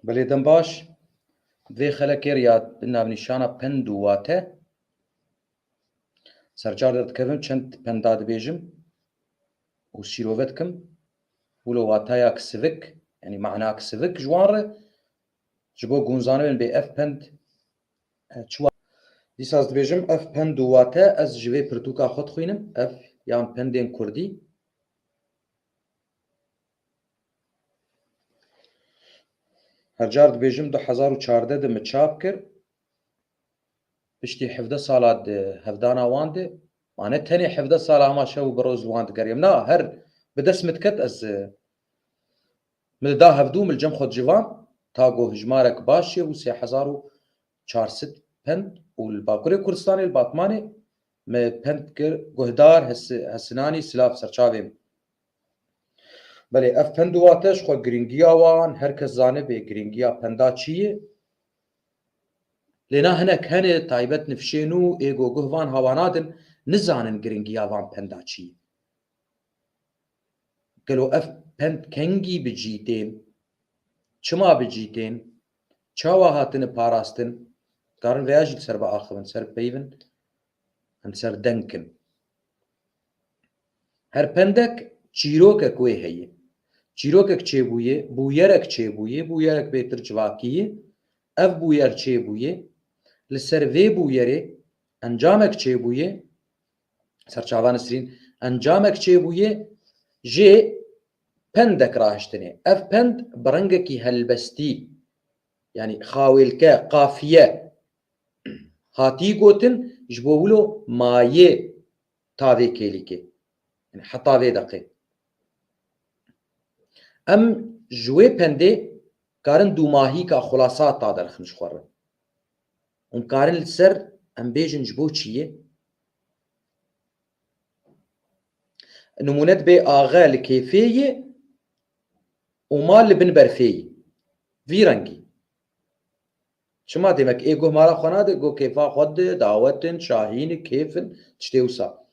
بەڵێ دەم باش دوێ خەلەکێ یاد ناونیشانە پند و واتە سەرجار دەکەوم چەند پەندا دەبێژم و شیرۆڤەت کەم ولۆ واتایە کسڤک ینی مەعنا کسڤک ژوانڕە ji bo gûnzanibin bê ev pend çiwa dîsa ez dibêjim ev pend û wate ez ji vê pirtûka xwe dixwînim ev yan pendên Kurdî her car dibêjim 2014 de min çap kir piştî 17 sala di hevdana wan de mane tenê 17 sala hema şev û biroz wan digeriyim na her bi dest min diket ez min da hevdû min cem xwe civan ta got hijmarek baş û 3400 pend û li Bakurê Kurdistanê li Batmanê me pend kir guhdar hesinanî silav serçavê min. Belê ev pend û wate ji xwe giringiya wan herkes zanibe giringiya penda çi ye lê na hinek hene taybet nifşên û êgo guh van hawa nadin nizanin giringiya van penda çi ye. Gelo ev pend kengî bicîtên çima bicîtên çawa hatine parastin karin veya jî ser biaxivin ser peyvin em ser denkin her pendek çîrokek wê heye çîrokek çêbûye bûyerek çêbûye bûyerek bêtir civakî ye ev bûyer çêbûye li ser vê bûyerê encamek çêbûye serçavan sirîn encamek çêbûye jê pendek rahiştinê ev pend bi rengekî helbestî yani xawêlke qafiye hatî gotin ji bo wilo mayê tavê kêlîkê yani heta vê deqê em ji wê pendê karin dûmahîka xulasa ta derxin ji xwe re hûn karin li ser em bêjin ji bo çi ye nimûnet bê axe li kêfê ye û mal li bin berfê ye vî rengî çima demek ê guh mala xwe nade got kêfa xwe de dawetin şahîn kêfin tiştê wisa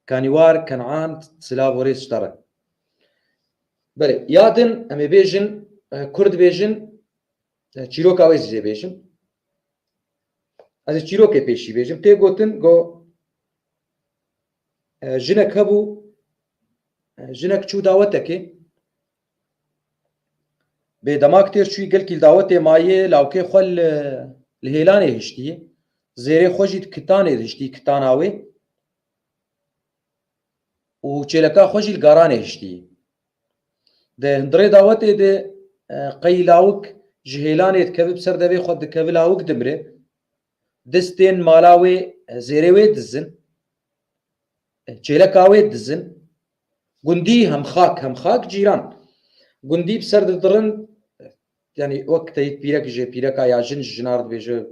kanîwar Ken'an silav rê stare belê yadin em ê bêjin Kurd bêjin çîroka wê zî bêjim ez ê çîrokê pêşî bêjim tê gotin got jinek hebû jinek çû dawetekê bê demak têr çûyî gelkî li dawetê mayê lawkê xwe li hêlanê hiştiye zêrê xwe jî kitanê hiştî kitana wê û çêleka xwe jî li garanê hiştiye di hindirê dawetê de qeyî lawik ji hêlanê dikeve bi ser devê xwe dikeve lawik dimire destên mala wê zêrê wê dizin çêleka wê dizin gundî hemxak cîran gundî bi ser didirin yani wek teyît pîrek ji pîreka ya jin ji jinar dibêje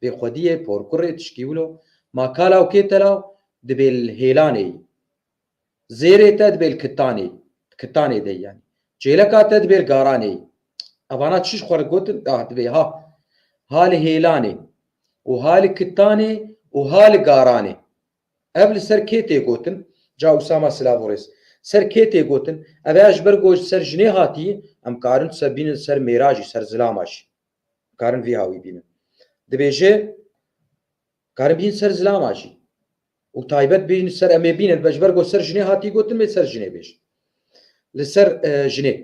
bêxwediyê porkurê tişkî wilo ma ka lawkê te law dibê li hêlanê zêrê te dibê li kitanê de yani çêleka te dibê li garanê evana çi ji xwe re gotin dibê ha li hêlanê û ha li kitanê û ha li garanê ev li ser kê tê gotin ca Usama Silavorês ser kê tê gotin ev ya ji ber got ser jinê hatiye em karin ser bînin ser mêra jî ser zilama jî karin vî hawî bînin dibêje karin bînin ser zilama jî û taybet bînin ser em ê bînin ji ber got ser jinê hatî gotin bê ser jinê bêjin li ser jinê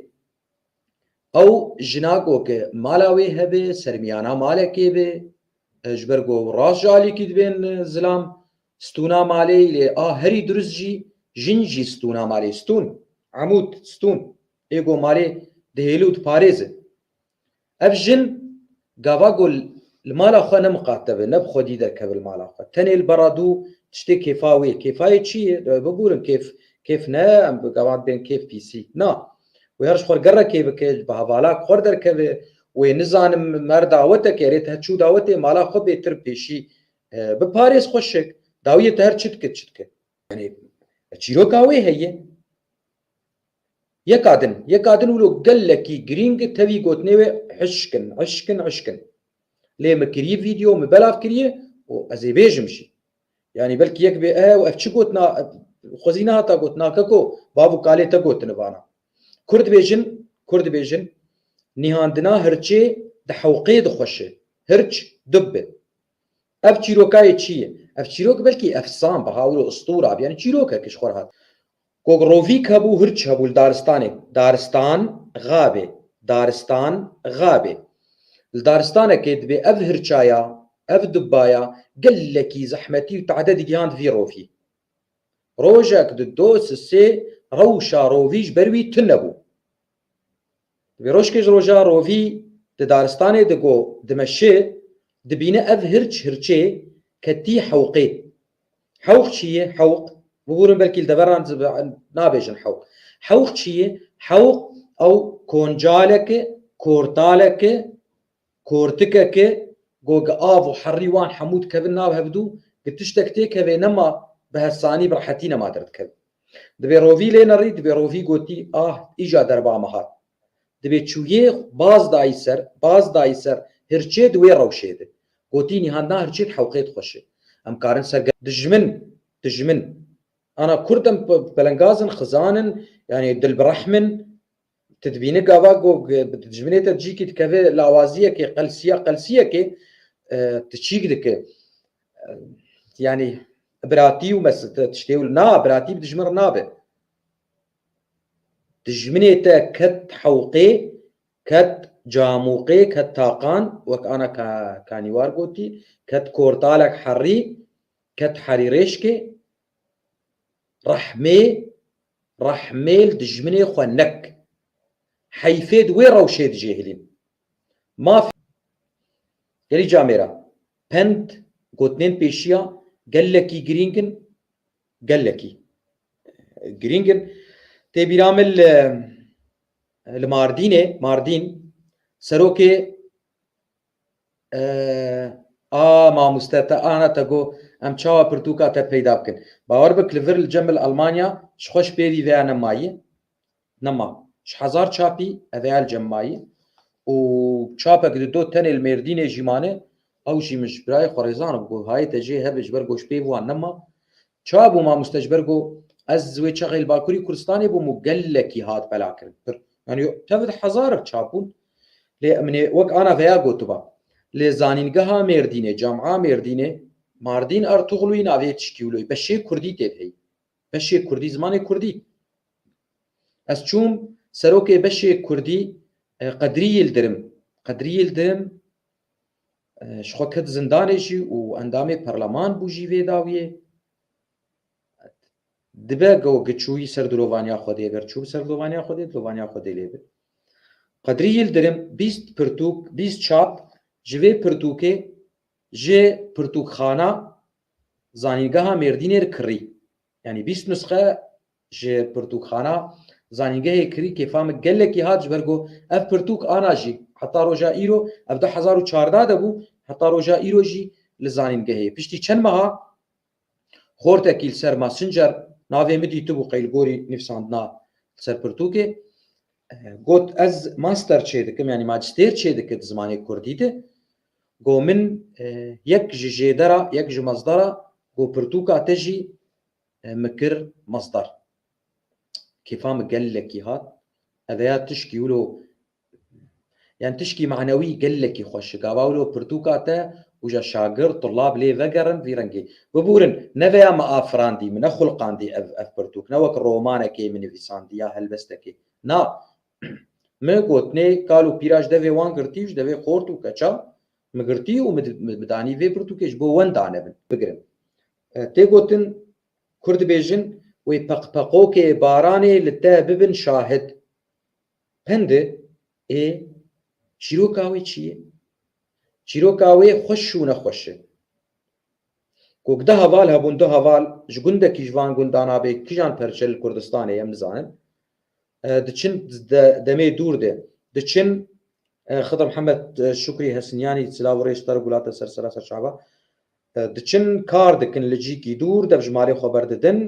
ew jina goke mala wê hebe sermiyana malekê bê ji ber got rast ji alîkî dibên zilam stûna malê lê a herî durist jî jin jî stûna malê stûn emûd stûn êgo malê dihêlî û diparêze ev jin gava got li mala xwe nemiqatebe ne bi xwedî derkeve li mala xwe tenê li bera dû tiştê kêfa wê kêfayê çi ye bigûrin kêf ne em bi gavan bên kêf pîsî na wê her ji xwe gerekê bike bi hevalak xwe derkeve wê nizanim mer daweteke rê te çû dawetê mala xwe bêtir pêşî biparêz xweşik dawiyê te her çi dike yani çîroka wê heye yeka din wilo gelekî girîng tevî gotinê wê hişkin lê me kiriye vîdeo me belav kiriye û ez ê bêjim jî yani belkî yek bê ev çi gotina xwezî nehata gotina keko bav û kalê te gotin vana Kurd bêjin نهاندنا هرچه ده حوقه دخوشه هرچ دبه اف چیروکای چیه اف چیروک بلکی افسان بهاول اسطوره يعني چیروکه کش خور هات کوگ روفی کبو هرچ هبول دارستان غابه دارستان غابه الدارستانه كيد بي اف هرچايا اف دبايا قال لكي زحمتي وتعدد جهاند في روفي روجك ددوس السي روشا روفيش بروي تنبو بيروشكش روجا روفي دارستاني دقو دمشي دبينا اف هرچي كتي حوقي حوق شيء حوق بقولن بلكي الدبران نابجن حوق شيء حوق او كونجالك كورتالك كورتكك جوج آف وحريوان حمود كفن ناب هبدو بتشتكتي كفي نما بهالثاني برحتينا ما درت كذا دبي روفي لين ريد دبي روفي قوتي إيجا دربا مهار دبي تشويه باز دايسر هرچه دوي روشيده قوتي نهانا هرچه حوقيت خوشه ام كارن سر دجمن انا كردم بلنغازن خزانن يعني دل برحمن تدبينه قاواقو بتجمنيتا تجيكي تكفي لاوازيه كي قلسيه كي تشيك دك يعني براتي ومس تشتيول نا براتي بتجمر نابه تجمنيتا كت حوقي كت جاموقي كت طاقان وك انا كانيوار قوتي كت كورتالك حري كت حريريشكي رحميل دجمني خوانك حيفيد وين روشيد جاهلين ما في يلي جاميرا بنت قوتنين بيشيا قال لكي جرينجن تبي رامل ماردين سروكي ما مستتا انا تقو ام تشاوا برتوكا تا پیدا بکن باور بك لفر الجمل المانيا شخوش بيدي ذا نماي نما هزار چاپی اویال جمعی و چاپک دو تن المردین جیمانه او جی مش برای خورزان بگو های تجی هبش برگوش پیوان نما چابو ما مستجبرگو از زوی چغیل باکوری کردستانی بو مقلکی هات بلا کرد يعني تفد حزارك چاپون لی من وق انا فيا قوتبا لی زانینگها مردینه جامعه مردینه ماردین ارتغلوی ناوی تشکیولوی بشی کردی تهی بشی کردی زمان کردی از چوم سروكي بشي كردي قدري الدرم شخو كت زنداني جي و اندامي برلمان بو جي ويداويه دبا جو گچوي سر دلوانيا خودي اگر چوب سر دلوانيا خودي ليبه قدري الدرم 20 پرتوك 20 چاپ جوي پرتوكي جي پرتوك خانه زانيگها مردينير كري يعني 20 نسخه جي پرتوك خانه زانيگه كري كيفام قالك هاج برغو اف پرتوك انا جي حتى روجا ايرو ابدا 1014 دبو حتى روجا ايرو جي لزانيگه پشتي چن مها خورت اكيل سر ماسنجر ناوي مدي تبو قيلغوري نفساندنا سر پرتوكي قوت از ماستر چيدكم يعني ماجستير چيدك زماني كردي ده گو من يك جيدرا يك مصدر گو پرتوكا تجي مكر مصدر كيفام قال لك هات هذا تشكي ولو يعني تشكي معنوي قال لك يخش قاولو برتوكاتا وجا شاغر طلاب لي فقرن في رنجي ببورن نفيا ما افراندي من خلقاندي اف برتوك نوك رومانا كي من في سانديا هلبستكي نا ما قوتني قالوا بيراج دفي وان قرتيش دفي خورتو كچا مقرتي ومداني في برتوكيش بو وان دانبن بقرن تي قوتن كرد بيجن ويبقبقوكي باراني لتا ببن شاهد پنده چیروکاوی چیه؟ چیروکاوی خوش و نخوشه کوک ده هوال هبون ده هوال جگنده کی جوان گندانا به کیجان پرچل کردستانه یم نزانن دچن دمه دور ده دچن خضر محمد شکری حسنیانی سلاوریش تر گولات سرسرا شعبا دچن کار دکن لجی کی دور د جماری خبر ددن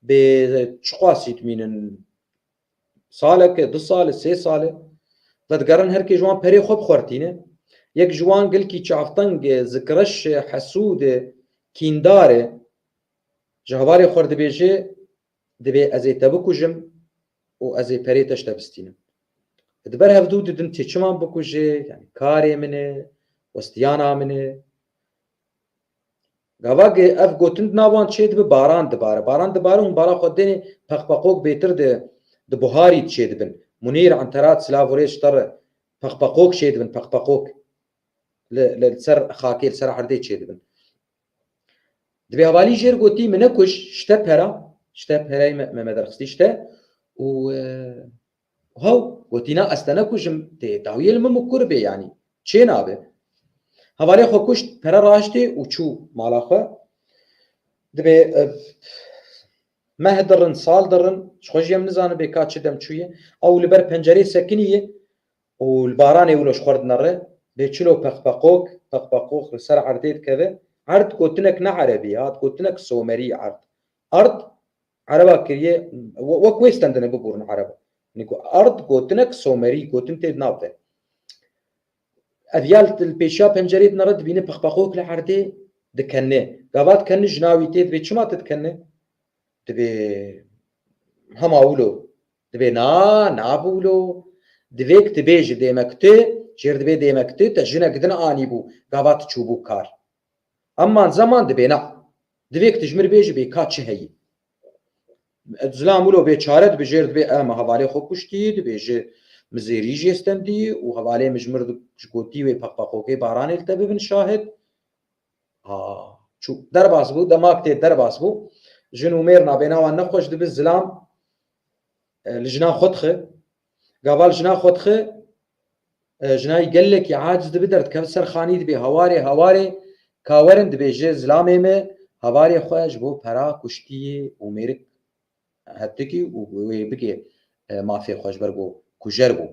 به چقاسیت مینن سالك 2 سال 3 سال فدقرن هركي جوان بري خوب خورتينه يك جوان قل كي شافتنج ذكرش حسود كينداره جهواري خورد بيجي دبي ازي تبكو جم و ازي بري تشتبستينه دبر هەفتوو ددن تێچمان بکوژێ یعنی کارێ منێ وەستیانا منێ گاواگێ ئەف گوتن ناوان چێ دبە باران دبارە هون بالا خۆ دێنێ پەخپەقۆک بێتر di buharî çê dibin Munîr Enterat Silavorê ji te re pexpeqok çê dibin pexpeqok li ser xakê li ser herdê çê dibin dibê hevalî jêr gotî min nekuş ji te pera ji te perayê me derxistî ji te û hew gotî na ez te nekujim tê dawiyê li min kur bê yanî çê nabe hevalê xwe kuşt pere raştê û çû mala xwe dibê meh dirin sal dirin ji xwe jî em nizanin bê ka çi dem çûye ew li ber pencerê sekiniye û li baranê wilo ji xwardina re bê çilo pexpeqok li ser erdê dikeve erd gotinek ne erebî hat gotinek somerî erd ereba kiriye wek wê stendine bibûrin ereba erd gotinek somerî gotin tê nav de ev ya li pêşiya pencerê din re dibîne pexpeqok li erdê dikene gava dikene ji navî tê dibê çima te dikene dibê hema wilo dibê nabû wilo divêk dibêje dêmekutê jêr dibê dêmekutê te jinek din anîbû gava tu çûbû kar eman zeman dibê na divêk tu ji min bêje bê ka çi heyî zilam wilo bêçare dibe jêr dibê em hevalê xwe kuştî dibêje min zêrî jê stendî û hevalê min ji mir ji gotî wê pexpeqokê baranê li te bibin şahid çû derbas bû demak tê derbas bû jin û mêr nabêna wan nexweş dibin zilam li jina xwe dixe gava li jina xwe dixe jinayî gelekî aciz dibe derdikeve ser xanî dibê hewarê ka werin dibêje zilamê me hevalê xwe ji bo pera kuştiyê û mêrik hetikî û wê bike mafê xwe ji ber ku kujer bû